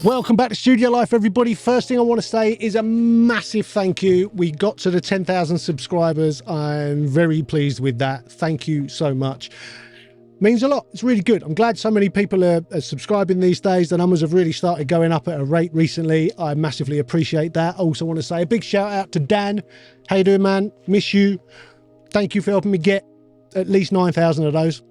Welcome back to Studio Life, everybody. First thing I want to say is a massive thank you. We got to the 10,000 subscribers. I'm very pleased with that. Thank you so much. Means a lot. It's really good. I'm glad so many people are subscribing these days. The numbers have really started going up at a rate recently. I massively appreciate that. I also want to say a big shout out to Dan. How you doing, man? Miss you. Thank you for helping me get at least 9,000 of those.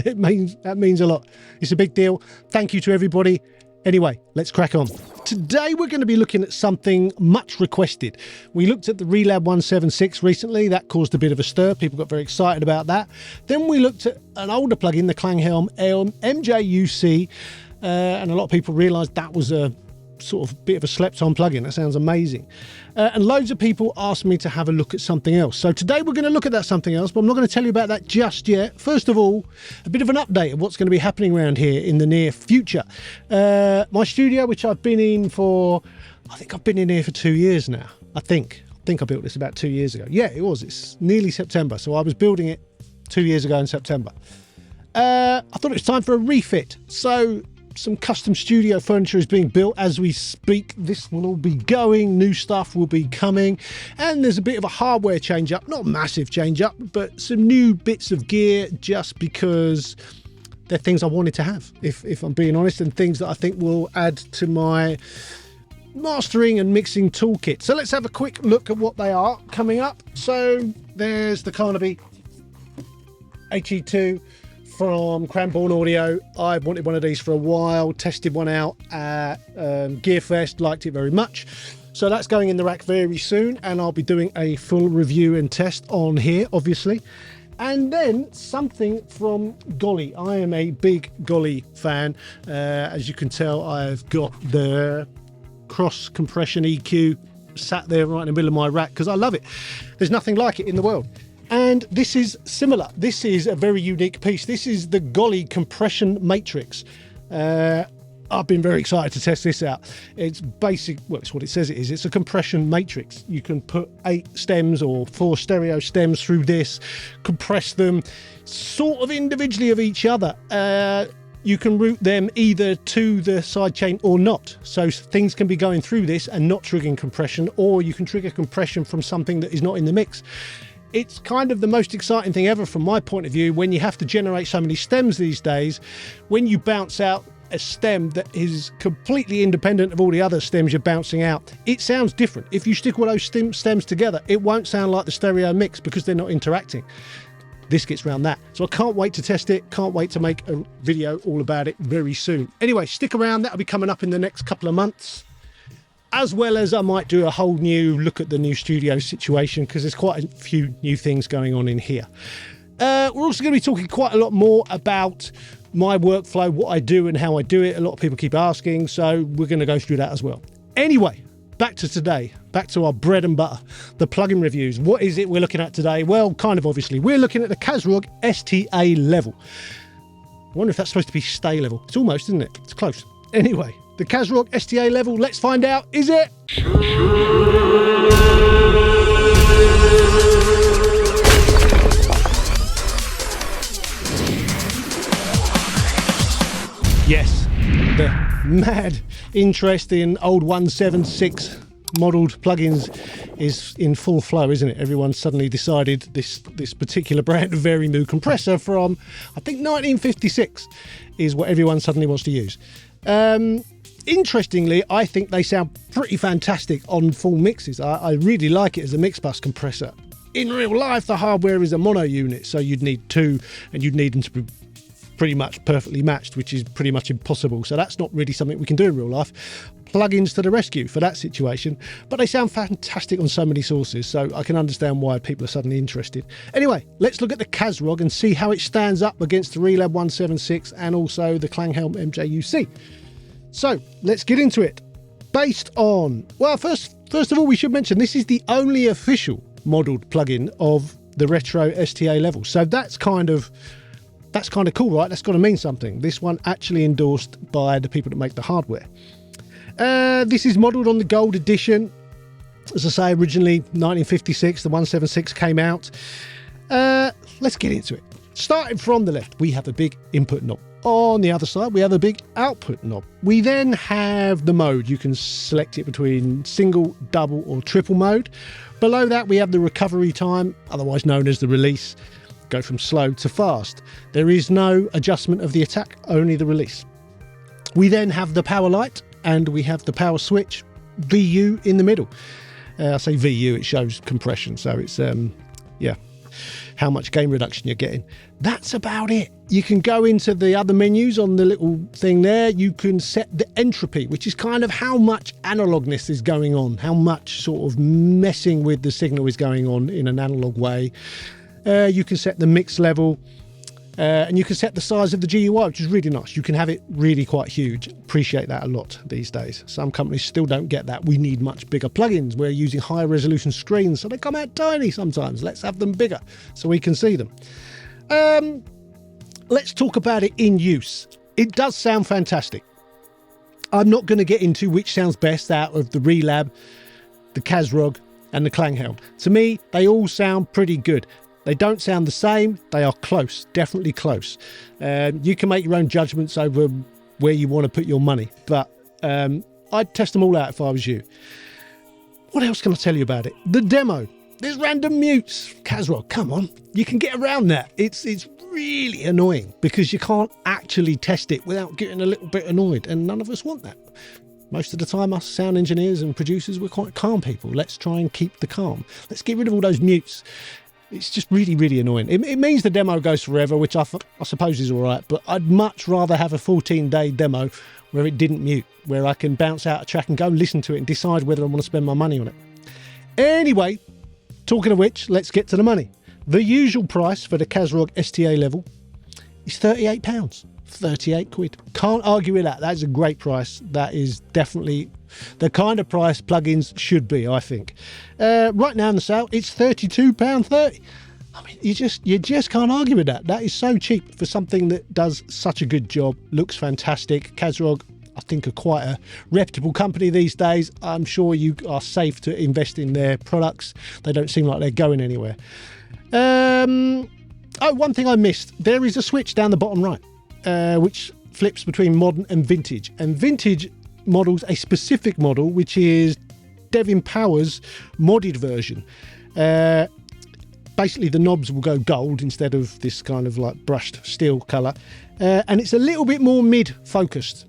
That means a lot. It's a big deal. Thank you to everybody. Anyway, let's crack on. Today we're going to be looking at something much requested. We looked at the Relab 176 recently. That caused a bit of a stir. People got very excited about that. Then we looked at an older plugin, the Klanghelm MJUC, and a lot of people realised that was a sort of bit of a slept-on plugin. That sounds amazing. And loads of people asked me to have a look at something else. So today we're going to look at that something else, but I'm not going to tell you about that just yet. First of all, a bit of an update of what's going to be happening around here in the near future. My studio, which I've been in for, I think I've been in here for 2 years now. I think I built this about 2 years ago. Yeah, it was. It's nearly September. So I was building it 2 years ago in September. I thought it was time for a refit. So some custom studio furniture is being built as we speak. This will all be going, new stuff will be coming, and there's a bit of a hardware change up, not a massive change up, but some new bits of gear just because they're things I wanted to have, if I'm being honest, and things that I think will add to my mastering and mixing toolkit. So let's have a quick look at what they are coming up. So there's the Carnaby HE2 from Cranbourne Audio. I've wanted one of these for a while, tested one out at Gearfest, liked it very much. So that's going in the rack very soon, and I'll be doing a full review and test on here, obviously. And then something from Golly. I am a big Golly fan. As you can tell, I've got the cross compression EQ sat there right in the middle of my rack because I love it. There's nothing like it in the world. And this is similar. This is a very unique piece. This is the Golly compression matrix. I've been very excited to test this out. It's basic, well, it's what it says it is. It's a compression matrix. You can put 8 stems or 4 stereo stems through this, compress them sort of individually of each other. You can route them either to the sidechain or not. So things can be going through this and not triggering compression, or you can trigger compression from something that is not in the mix. It's kind of the most exciting thing ever from my point of view when you have to generate so many stems these days. When you bounce out a stem that is completely independent of all the other stems you're bouncing out, it sounds different. If you stick all those stems together, it won't sound like the stereo mix because they're not interacting. This gets around that. So I can't wait to test it. Can't wait to make a video all about it very soon. Anyway, stick around. That'll be coming up in the next couple of months. As well as I might do a whole new look at the new studio situation because there's quite a few new things going on in here. We're also going to be talking quite a lot more about my workflow, what I do and how I do it. A lot of people keep asking, so we're going to go through that as well. Anyway, back to today, back to our bread and butter, the plugin reviews. What is it we're looking at today? Well, kind of obviously. We're looking at the Kazrog STA Level. I wonder if that's supposed to be STA Level. It's almost, isn't it? It's close. Anyway, the Kazrog STA Level, let's find out, is it? Yes, the mad interest in old 176 modelled plugins is in full flow, isn't it? Everyone's suddenly decided this particular brand of Verimoo compressor from, I think, 1956 is what everyone suddenly wants to use. Interestingly, I think they sound pretty fantastic on full mixes. I really like it as a mix bus compressor. In real life, the hardware is a mono unit, so you'd need 2, and you'd need them to be pretty much perfectly matched, which is pretty much impossible. So that's not really something we can do in real life. Plugins to the rescue for that situation, but they sound fantastic on so many sources, so I can understand why people are suddenly interested. Anyway, let's look at the Kazrog and see how it stands up against the Relab 176 and also the Klanghelm MJUC. So let's get into it. Based on, well, first of all, we should mention this is the only official modelled plugin of the retro STA Level. So that's kind of cool, right? That's got to mean something. This one actually endorsed by the people that make the hardware. This is modelled on the gold edition. As I say, originally 1956, the 176 came out. Let's get into it. Starting from the left, we have a big input knob. On the other side, we have a big output knob. We then have the mode. You can select it between single, double or triple mode. Below that, we have the recovery time, otherwise known as the release. Go from slow to fast. There is no adjustment of the attack, only the release. We then have the power light and we have the power switch, VU in the middle. I say VU, it shows compression. So it's, how much gain reduction you're getting. That's about it. You can go into the other menus on the little thing there. You can set the entropy, which is kind of how much analogness is going on, how much sort of messing with the signal is going on in an analog way. You can set the mix level, and you can set the size of the GUI, which is really nice. You can have it really quite huge. Appreciate that a lot these days. Some companies still don't get that. We need much bigger plugins. We're using higher resolution screens, so they come out tiny sometimes. Let's have them bigger so we can see them. Let's talk about it in use. It does sound fantastic. I'm not going to get into which sounds best out of the Relab, the Kazrog and the Klanghelm. To me, they all sound pretty good. They don't sound the same. They are close, definitely close. You can make your own judgments over where you want to put your money, but I'd test them all out if I was you. What else can I tell you about it? The demo. There's random mutes. Kazrog, come on. You can get around that. It's really annoying because you can't actually test it without getting a little bit annoyed, and none of us want that. Most of the time, us sound engineers and producers, we're quite calm people. Let's try and keep the calm. Let's get rid of all those mutes. It's just really, really annoying. It means the demo goes forever, which I suppose is all right, but I'd much rather have a 14-day demo where it didn't mute, where I can bounce out a track and go and listen to it and decide whether I want to spend my money on it. Anyway, talking of which, let's get to the money. The usual price for the Kazrog STA Level is £38. 38 quid. Can't argue with that. That's a great price. That is definitely the kind of price plugins should be, I think. Right now in the sale, it's £32.30. I mean, you just can't argue with that. That is so cheap for something that does such a good job, looks fantastic. Kazrog, I think, are quite a reputable company these days. I'm sure you are safe to invest in their products. They don't seem like they're going anywhere. Oh, one thing I missed. There is a switch down the bottom right, which flips between modern and vintage. And vintage models a specific model, which is Devin Power's modded version. Basically, the knobs will go gold instead of this kind of like brushed steel colour. And it's a little bit more mid-focused.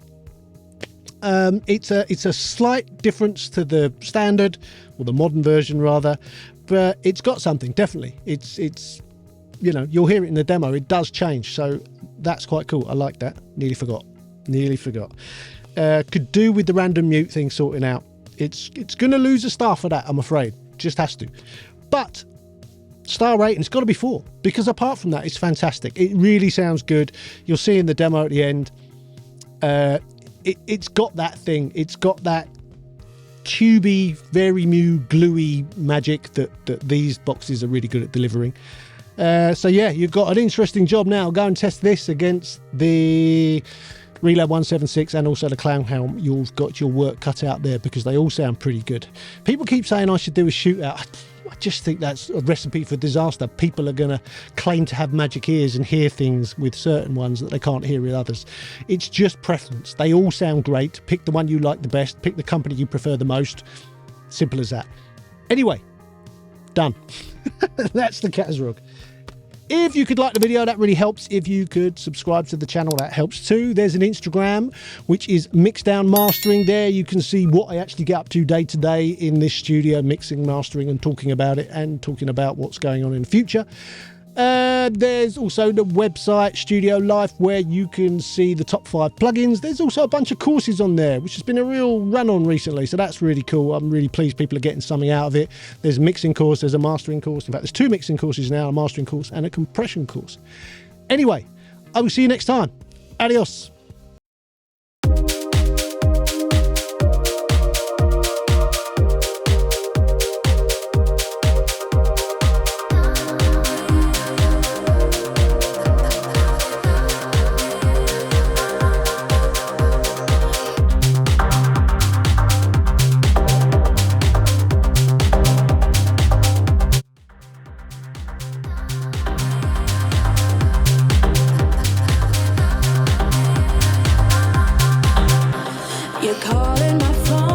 It's a slight difference to the standard, or the modern version rather, but it's got something, definitely. It's you know, you'll hear it in the demo, it does change, so that's quite cool. I like that. Nearly forgot. Could do with the random mute thing sorting out. It's going to lose a star for that, I'm afraid. Just has to. But star rating's got to be 4, because apart from that, it's fantastic. It really sounds good. You'll see in the demo at the end, it's got that thing. It's got that tubey, very new, gluey magic that these boxes are really good at delivering. So yeah, you've got an interesting job now. Go and test this against the Relab 176 and also the Klanghelm. You've got your work cut out there because they all sound pretty good. People keep saying I should do a shootout. I just think that's a recipe for disaster. People are going to claim to have magic ears and hear things with certain ones that they can't hear with others. It's just preference. They all sound great. Pick the one you like the best. Pick the company you prefer the most. Simple as that. Anyway, done. That's the Kazrog. If you could like the video, that really helps. If you could subscribe to the channel, that helps too. There's an Instagram, which is Mixdown Mastering. There you can see what I actually get up to day to day in this studio, mixing, mastering and talking about it, and talking about what's going on in the future. There's also the website Studio Life, where you can see the top 5 plugins. There's also a bunch of courses on there, which has been a real run on recently, so that's really cool. I'm really pleased people are getting something out of it. There's a mixing course, there's a mastering course. In fact, there's 2 mixing courses now, a mastering course and a compression course. Anyway, I will see you next time. Adios. You're calling my phone.